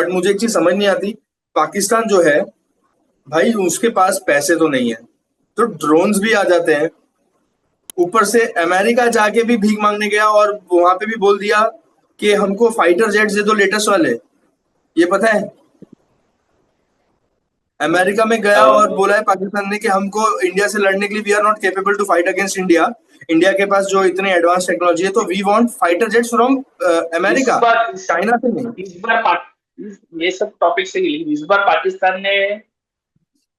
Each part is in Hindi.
बट मुझे एक चीज समझ नहीं आती, पाकिस्तान जो है भाई उसके पास पैसे तो नहीं है, तो ड्रोन्स भी आ जाते हैं। ऊपर से अमेरिका जाके भी भीख मांगने गया और वहां पे भी बोल दिया कि हमको फाइटर जेट्स दे दो लेटेस्ट वाले। ये पता है, अमेरिका में गया और बोला है पाकिस्तान ने कि हमको इंडिया से लड़ने के लिए we are not capable to fight against India. India के पास जो इतने एडवांस टेक्नोलॉजी है, तो we want fighter jets from इस अमेरिका, बार चाइना से नहीं। इस बार ये सब टॉपिक से इस बार पाकिस्तान ने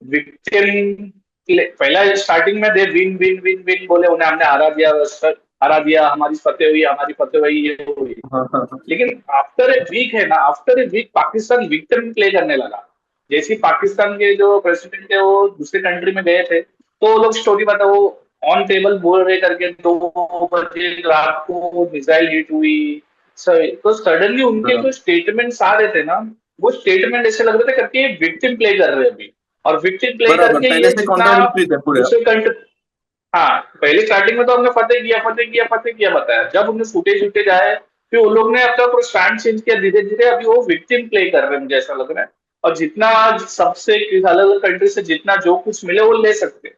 विक्टिम पहला स्टार्टिंग में they win win win win बोले, उन्हें हमने हरा दिया, हमारी फतेह हुई, ये हुई। हाँ हाँ हाँ। लेकिन आफ्टर ए वीक है ना, after a week Pakistan victim play करने लगा। जैसे पाकिस्तान के जो प्रेसिडेंट थे वो दूसरे कंट्री में गए थे, तो वो लोग स्टोरी बता, वो ऑन टेबल बोल रहे करके 2 बजे रात को मिसाइल हिट हुई। तो सडनली उनके हाँ, जो स्टेटमेंट्स आ रहे थे ना, वो स्टेटमेंट ऐसे लग रहे थे करके विक्टिम प्ले कर रहे हैं अभी। और विक्टिम प्ले बराबर, करके पहले ये से जितना कॉन्ट्राडिक्टरी थे पूरे। दूसरे कंट्री, हाँ पहले स्टार्टिंग में तो हमने फतेह किया बताया, जब उन्हें फुटेज उटेज आए फिर उन लोग ने अपना पूरा स्टैंड चेंज किया धीरे धीरे। अभी वो विक्टिम प्ले कर रहे हैं, मुझे ऐसा लग रहा है। और जितना सबसे अलग अलग कंट्री से जितना जो कुछ मिले वो ले सकते हैं।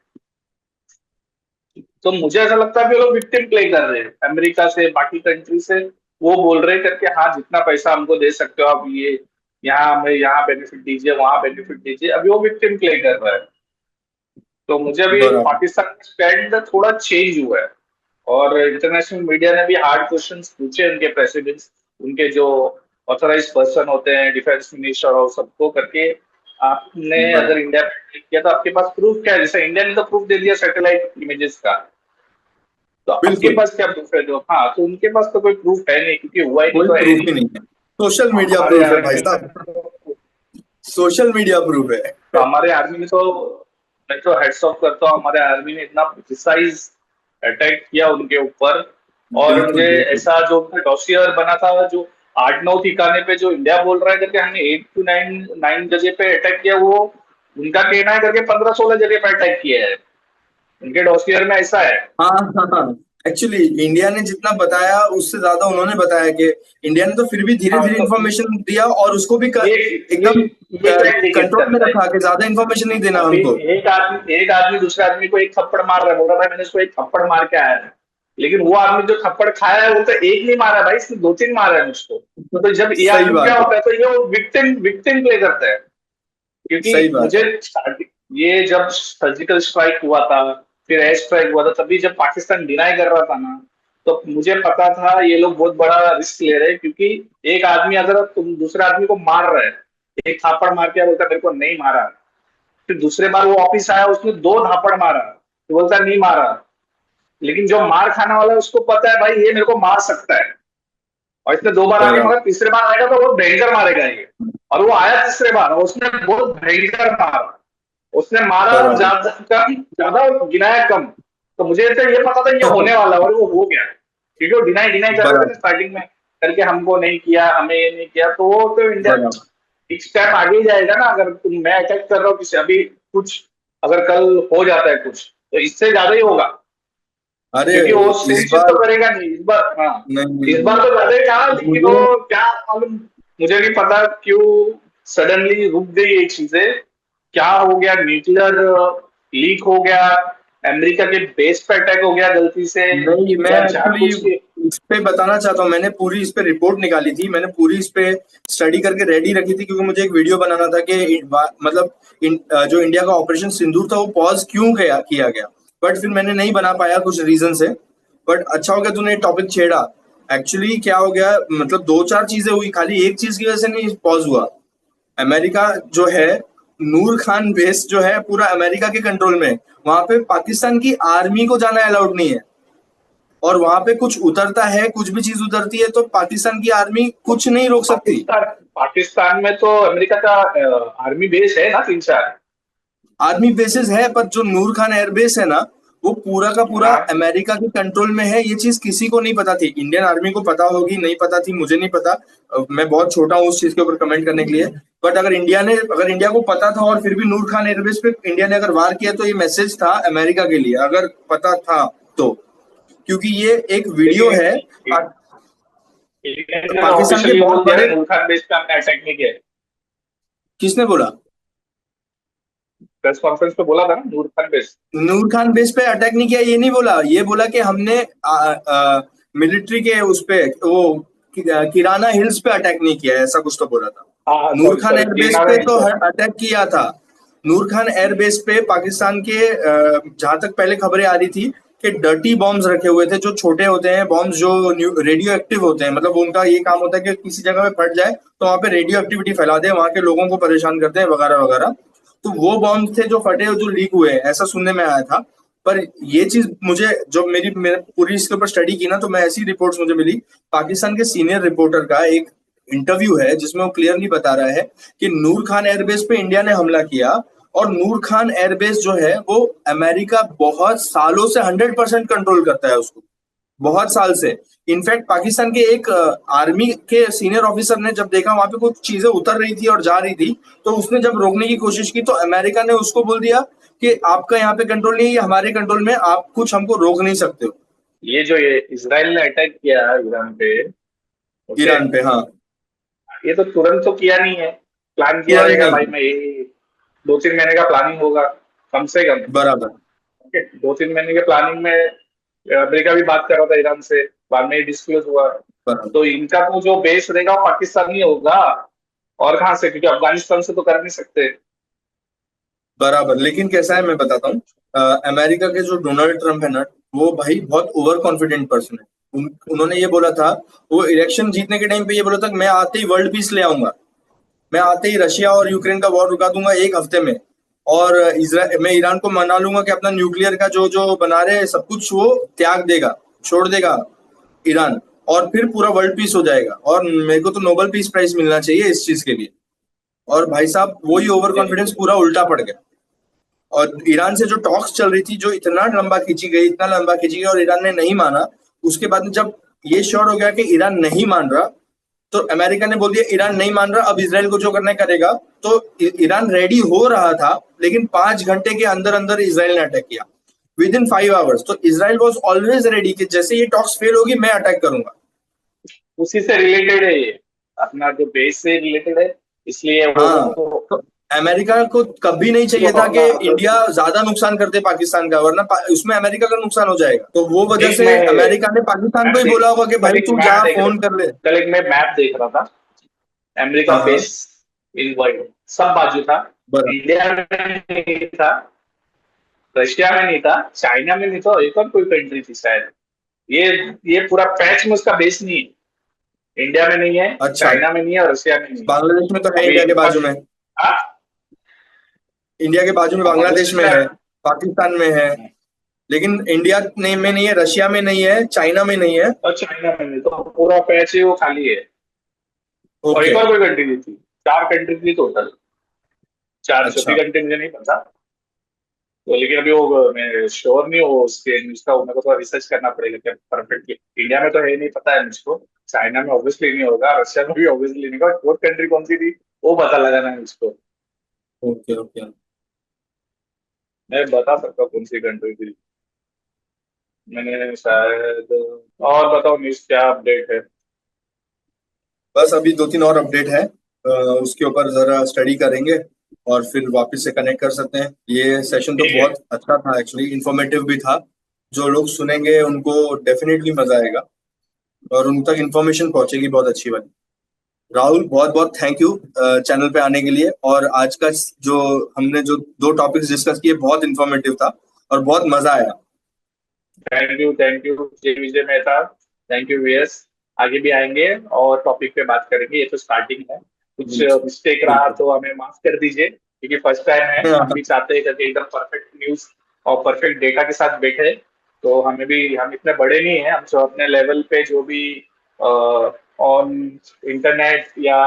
तो मुझे ऐसा लगता है कि वो लोग विक्टिम प्ले कर रहे हैं अमेरिका से, बाकी कंट्री से। वो बोल रहे हैं करके हाँ जितना पैसा हमको दे सकते हो आप, ये यहाँ हमें यहाँ बेनिफिट दीजिए, वहां बेनिफिट दीजिए। अभी वो विक्टिम प्ले कर रहा है। तो मुझे अभी बराबर। पाकिस्तान का स्टैंड थोड़ा चेंज हुआ है। और इंटरनेशनल मीडिया ने भी हार्ड क्वेश्चंस पूछे उनके प्रेसिडेंट्स, उनके जो ऑथराइज पर्सन होते हैं, डिफेंस मिनिस्टर और सबको करके, आपने अगर बराबर। इंडिया पे अटैक किया तो आपके पास प्रूफ क्या है? जैसे इंडिया ने तो प्रूफ दे दिया सैटेलाइट इमेजेस का, तो आपके बिल्कुल, पास क्या प्रूफ है? जो हाँ, तो उनके पास तो कोई प्रूफ है नहीं, क्योंकि हुआ ही नहीं कोई तो है प्रूफ नहीं। ही नहीं है। सोशल मीडिया हमारे प्रूफ है आर्मी भाई में साहब, सोशल मीडिया प्रूफ तो है। हमारे आर्मी में तो मैं तो हेड्स ऑफ करता हूँ, हमारे आर्मी ने इतना प्रिसाइज अटैक किया उनके ऊपर। और बिल्कुल मुझे बिल्कुल। ऐसा जो डॉसियर बना था, जो 8-9 ठिकाने पे जो इंडिया बोल रहा है करके हमने 8 to 9 जगह पे अटैक किया, वो उनका कहना है करके 15-16 जगह पे अटैक किया है। उनके डॉसियर में ऐसा है। हाँ हाँ हाँ, एक्चुअली इंडिया ने जितना बताया उससे ज्यादा उन्होंने बताया कि इंडिया ने तो फिर भी धीरे हाँ धीरे तो इंफॉर्मेशन दिया और उसको भी ये ये एकदम ये क्लैरिफिकेशन कंट्रोल में करता है। रखा कि ज्यादा इंफॉर्मेशन नहीं देना अभी हमको। एक आदमी दूसरे आदमी को एक थप्पड़ मार रहा है, बोल रहा है भाई मैंने इसको एक थप्पड़ मार के आया है। लेकिन वो आदमी जो थप्पड़ खाया है वो तो एक नहीं मारा भाई, इसने 2-3 मारा है मुझको। तो जब ये सही आदमी क्या बात है। होता है, तो ये विक्टिम विक्टिम प्ले करता है। क्योंकि सही बात मुझे है। स्टार्टिंग ये जब सर्जिकल स्ट्राइक हुआ था, फिर एयर स्ट्राइक हुआ था, तभी जब पाकिस्तान डिनाई कर रहा था ना, तो मुझे पता था ये लोग बहुत बड़ा रिस्क ले रहे हैं। क्योंकि एक आदमी अगर तुम दूसरे आदमी को मार रहे हैं, एक थापड़ मार के बोलता मेरे को नहीं मारा, फिर दूसरे बार वो ऑफिस आया, उसने 2 धापड़ मारा, तो बोलता नहीं मारा। लेकिन जो मार खाने वाला है उसको पता है भाई ये मेरे को मार सकता है, और इसने 2 बार आगे, बराबर। मगर तीसरे बार आएगा तो बहुत भयंकर मारेगा ये। और वो आया तीसरे बार और उसने बहुत भयंकर मारा। उसने मारा बराबर। ज्यादा कम, ज्यादा और गिनाया कम। तो मुझे तो ये पता था ये होने वाला, और वो हो गया। क्योंकि वो डिनाई डिनाई कर रहे थे ना बराबर। स्टार्टिंग में करके, हमको नहीं किया, हमें ये नहीं किया। तो वो तो इंडिया बराबर। एक स्टेप आगे ही जाएगा ना। अगर मैं अटैक कर रहा हूँ किसी, अभी कुछ अगर कल हो जाता है कुछ, तो इससे ज्यादा ही होगा। अरे क्योंकि वो इस सेम चीज तो बार करेगा नहीं इस बार। हाँ, नहीं नहीं इस बार नहीं, तो ज्यादा ही कहा, लेकिन मुझे वो क्या मालूम, मुझे नहीं पता क्यों सडनली रुक गई ये चीजें। क्या हो गया, न्यूक्लियर लीक हो गया, अमेरिका के बेस पे अटैक हो गया गलती से, नहीं, मैं या एक्चुअली जानबूझ के? इस पे बताना चाहता हूँ, मैंने पूरी इस पे रिपोर्ट निकाली थी, मैंने पूरी इस पे स्टडी करके रेडी रखी थी, क्योंकि मुझे एक वीडियो बनाना था कि मतलब जो इंडिया का ऑपरेशन सिंदूर था वो पॉज क्यों किया गया। बट फिर मैंने नहीं बना पाया कुछ रीजन से। बट अच्छा हो गया तूने टॉपिक छेड़ा। एक्चुअली क्या हो गया, मतलब दो चार चीजें हुई, खाली एक चीज की वजह से नहीं पॉज हुआ। अमेरिका जो है, नूर खान बेस जो है पूरा अमेरिका के कंट्रोल में, वहां पे पाकिस्तान की आर्मी को जाना अलाउड नहीं है। और वहां पे कुछ उतरता है, कुछ भी चीज उतरती है तो पाकिस्तान की आर्मी कुछ नहीं रोक सकती। पाकिस्तान पाकिस्तान में तो अमेरिका का आर्मी बेस है ना 3-4। आर्मी बेसिस है, पर जो नूर खान एयरबेस है ना, वो पूरा का पूरा हाँ, अमेरिका के कंट्रोल में है। ये चीज किसी को नहीं पता थी, इंडियन आर्मी को पता होगी नहीं पता थी मुझे नहीं पता। मैं बहुत छोटा हूँ उस चीज के ऊपर कमेंट करने के लिए। बट अगर इंडिया को पता था और फिर भी नूर खान एयरबेस पे इंडिया ने अगर वार किया, तो ये मैसेज था अमेरिका के लिए, अगर पता था तो। क्योंकि ये एक वीडियो है लेकिन पाकिस्तान के ऑफिशियली बहुत बोल दिया बड़े। ना, नूर खान बेस पे हमने अटैक नहीं किया है। किसने बोला? प्रेस कॉन्फ्रेंस पे बोला था ना, नूर खान बेस। नूर खान बेस पे अटैक नहीं किया, ये नहीं बोला। ये बोला कि हमने मिलिट्री के उस पे वो किराना हिल्स पे अटैक नहीं किया, ऐसा कुछ तो बोला था। हाँ, नूर सॉरी खान सॉरी, एयरबेस किनारा पे नहीं तो था। अटैक किया था। नूर खान एयरबेस पे पाकिस्तान के जहां तक पहले खबरें आ रही थी कि डर्टी बॉम्ब्स रखे हुए थे, जो छोटे होते हैं बॉम्ब्स, जो रेडियो एक्टिव होते हैं। मतलब उनका ये काम होता है कि किसी जगह पे फट जाए तो वहां पे रेडियो एक्टिविटी फैला दे, वहां के लोगों को परेशान करते हैं वगैरह वगैरह। तो वो बॉम्ब थे जो फटे और जो लीक हुए, ऐसा सुनने में आया था। पर ये चीज मुझे, जो मेरे पूरी इसके ऊपर स्टडी की ना, तो मैं ऐसी रिपोर्ट्स मुझे मिली। पाकिस्तान के सीनियर रिपोर्टर का एक इंटरव्यू है जिसमें वो क्लियरली बता रहा है कि नूर खान एयरबेस पे इंडिया ने हमला किया। और नूर खान एयरबेस जो है वो अमेरिका बहुत सालों से 100% कंट्रोल करता है उसको, बहुत साल से। इनफैक्ट पाकिस्तान के एक आर्मी के सीनियर ऑफिसर ने जब देखा वहां पे कुछ चीजें उतर रही थी और जा रही थी, तो उसने जब रोकने की कोशिश की तो अमेरिका ने उसको बोल दिया कि आपका यहाँ पे कंट्रोल नहीं है, ये हमारे कंट्रोल में, आप कुछ हमको रोक नहीं सकते हो। ये इसराइल ने अटैक किया ईरान पे, ओके, ईरान पे, हाँ। ये तो तुरंत तो किया नहीं है। प्लान किया तुरंत रहेगा नहीं भाई, किया। मैं ये 2-3 महीने का प्लानिंग होगा कम से कम। बराबर। ओके, 2-3 महीने के प्लानिंग में अमेरिका भी बात कर रहा था ईरान से, बाद में डिस्क्लोज हुआ। बराबर। तो इनका तो जो बेस रहेगा वो पाकिस्तान ही होगा, और कहाँ से, क्योंकि अफगानिस्तान से तो कर नहीं सकते। बराबर, लेकिन कैसा है मैं बताता हूँ। अमेरिका के जो डोनाल्ड ट्रंप है ना, वो भाई बहुत ओवर कॉन्फिडेंट पर्सन है। उन्होंने ये बोला था, वो इलेक्शन जीतने के टाइम पे ये बोला था कि मैं आते ही वर्ल्ड पीस ले आऊंगा, मैं आते ही रशिया और यूक्रेन का वॉर रुका दूंगा एक हफ्ते में। और मैं ईरान को मना लूंगा कि अपना न्यूक्लियर का जो जो बना रहे हैं सब कुछ वो त्याग देगा, छोड़ देगा ईरान। और फिर पूरा वर्ल्ड पीस हो जाएगा, और मेरे को तो नोबेल पीस प्राइज मिलना चाहिए इस चीज के लिए। और भाई साहब वही ओवर कॉन्फिडेंस पूरा उल्टा पड़ गया। और ईरान से जो टॉक्स चल रही थी, जो इतना लंबा खींची गई, इतना लंबा खींची गई, और ईरान ने नहीं माना। उसके बाद में जब ये श्योर हो गया कि ईरान नहीं मान रहा, तो अमेरिका ने बोल दिया ईरान नहीं मान रहा, अब इसराइल को जो करना है करेगा। तो ईरान रेडी हो रहा था, लेकिन 5 घंटे के अंदर अंदर इसराइल ने अटैक किया, विद इन 5 आवर्स। तो इसराइल वॉज ऑलवेज रेडी कि जैसे ये टॉक्स फेल होगी मैं अटैक करूंगा। उसी से रिलेटेड है ये, अपना जो बेस से रिलेटेड है, इसलिए हाँ। वो तो अमेरिका को कभी नहीं वो चाहिए था कि अपना मतलब इंडिया ज्यादा नुकसान करते पाकिस्तान का, वरना उसमें अमेरिका का नुकसान हो जाएगा। तो वो वजह एक से मैं अमेरिका ने पाकिस्तान को मैप ही देख बोला होगा कि कल भाई एक तू मैप जा देख फोन कर ले। कल एक मैं मैप देख रहा था, अमेरिका हाँ हाँ। बेस इन वर्ल्ड सब बाजू था। बराबर। इंडिया में नहीं था, रशिया में नहीं था, चाइना में नहीं था, और एक और कोई कंट्री थी शायद। ये ये पूरा पैच में उसका बेस नहीं है, इंडिया में नहीं है, अच्छा। चाइना में नहीं है, और रशिया में नहीं है। बांग्लादेश में तो है, अभी इंडिया के बाजू फर्स्ट, में। हाँ, इंडिया के बाजू में बांग्लादेश बांग्लादेश में में है, है। पाकिस्तान में है। लेकिन इंडिया में नहीं है, रशिया में नहीं है, चाइना में नहीं है। और चाइना में नहीं, तो पूरा पैच है वो खाली है। और ओके। एक और कोई कंट्री नहीं थी, 4 कंट्री थी टोटल। चार, अच्छा। छठी कंट्री मुझे नहीं पता। तो लेकिन अभी वो मैं श्योर नहीं हूँ उसके न्यूज का, मेरे को थोड़ा रिसर्च करना पड़ेगा क्या परफेक्टली। इंडिया में तो है नहीं पता है मुझको, चाइना में ऑब्वियसली नहीं होगा, रशिया में भी ऑब्वियसली नहीं होगा, फोर्थ कंट्री कौन सी थी वो पता लगाना है मुझको। ओके। ओके। मैं बता सकता हूँ कौन सी कंट्री थी, मैंने शायद। और बताओ न्यूज क्या अपडेट है। बस अभी 2-3 और अपडेट है, उसके ऊपर जरा स्टडी करेंगे और फिर वापस से कनेक्ट कर सकते हैं। ये सेशन तो ठीक है। बहुत अच्छा था, एक्चुअली इंफॉर्मेटिव भी था। जो लोग सुनेंगे उनको डेफिनेटली मजा आएगा, और उन तक इन्फॉर्मेशन पहुंचेगी बहुत अच्छी वाली। राहुल, बहुत बहुत थैंक यू चैनल पे आने के लिए। और आज का जो हमने जो 2 टॉपिक्स डिस्कस किए, बहुत इन्फॉर्मेटिव था और बहुत मजा आया। थैंक यू जय विजय मेहता, थैंक यू वीएस। आगे भी आएंगे और टॉपिक पे बात करेंगे, ये तो स्टार्टिंग है। कुछ बिल्कुल। मिस्टेक रहा बिल्कुल। तो हमें माफ कर दीजिए, क्योंकि फर्स्ट टाइम है, हम भी चाहते हैं कि एकदम परफेक्ट न्यूज और परफेक्ट डेटा के साथ बैठे। तो हमें भी, हम इतने बड़े नहीं हैं, हम जो अपने लेवल पे जो भी ऑन इंटरनेट या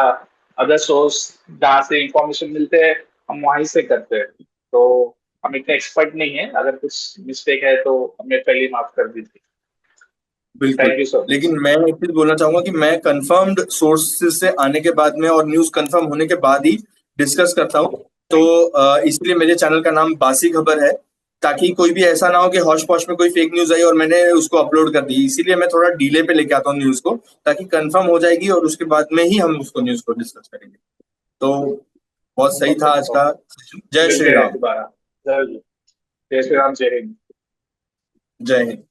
अदर सोर्स जहाँ से इंफॉर्मेशन मिलते हैं, हम वहीं से करते हैं। तो हम इतने एक्सपर्ट नहीं है, अगर कुछ मिस्टेक है तो हमें पहले ही माफ कर दीजिए। बिल्कुल। Thank you so much. लेकिन मैं एक चीज बोलना चाहूंगा कि मैं कंफर्म्ड सोर्सेज से आने के बाद में और न्यूज कंफर्म होने के बाद ही डिस्कस करता हूँ। तो इसलिए मेरे चैनल का नाम बासी खबर है, ताकि कोई भी ऐसा ना हो कि हौश पौश में कोई फेक न्यूज आई और मैंने उसको अपलोड कर दी। इसीलिए मैं थोड़ा डीले पे लेके आता हूँ न्यूज को, ताकि कंफर्म हो जाएगी और उसके बाद में ही हम उसको न्यूज को डिस्कस करेंगे। तो बहुत सही था आज का। जय मिलते श्री हैं राम। दोबारा। जय जय श्री राम, जय हिंद। जय हिंद।